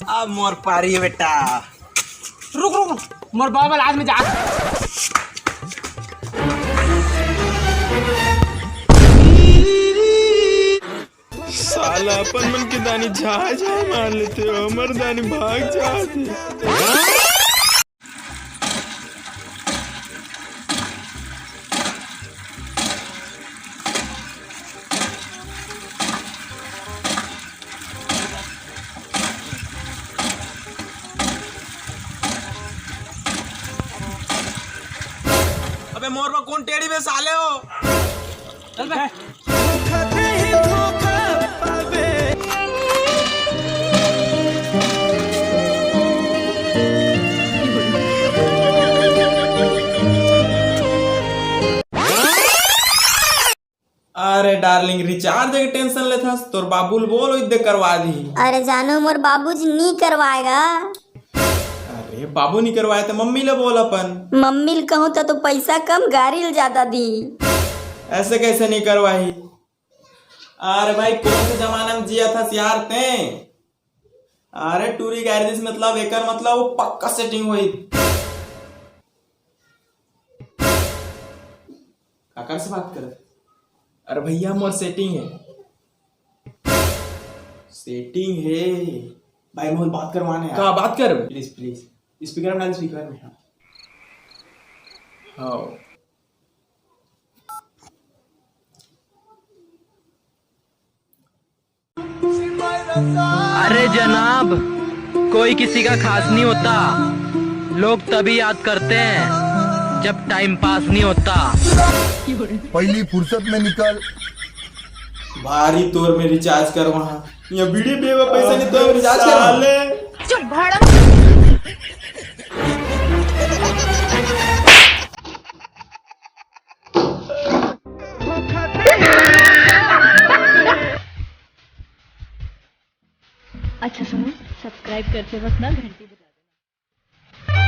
अब मोर पारी है बेटा। रुक रुक रुक, मोर बाबा आज में जा। साला अपन मन के दानी जहाज मार लेते हो, हमर दानी भाग जाते। अबे मोर में कौन टेढ़ी में साले हो? चल बे। अरे डार्लिंग रिचार्ज के टेंशन ले था, तोर बाबूल बोल इधर करवा दी। अरे जानो मोर बाबूजी नहीं करवाएगा। अरे बाबू नहीं करवाए तो मम्मी ले बोल अपन। मम्मी ले कहूँ तो पैसा कम गाड़ी ज्यादा दी। ऐसे कैसे नहीं करवाई? अरे भाई कौन से जमाना में जिया था यार ते? अरे टूरी गैरेज मतलब एकर मतलब वो पक्का सेटिंग हुई। काका से बात कर। अरे भैया मोर सेटिंग है, सेटिंग है भाई, मोर बात करवाने है। बात कर प्लीज प्लीज, स्पीकर में डाल, स्पीकर में। हाँ अरे जनाब, कोई किसी का खास नहीं होता, लोग तभी याद करते हैं जब टाइम पास नहीं होता। पहली फुर्सत में निकल। भारी तोर में रिचार्ज कर वहाँ, यहाँ बीड़ी पे पैसा नहीं तो रिचार्ज कर। चुप भाड़ा। अच्छा सुनो, सब्सक्राइब करते वक्त ना घंटी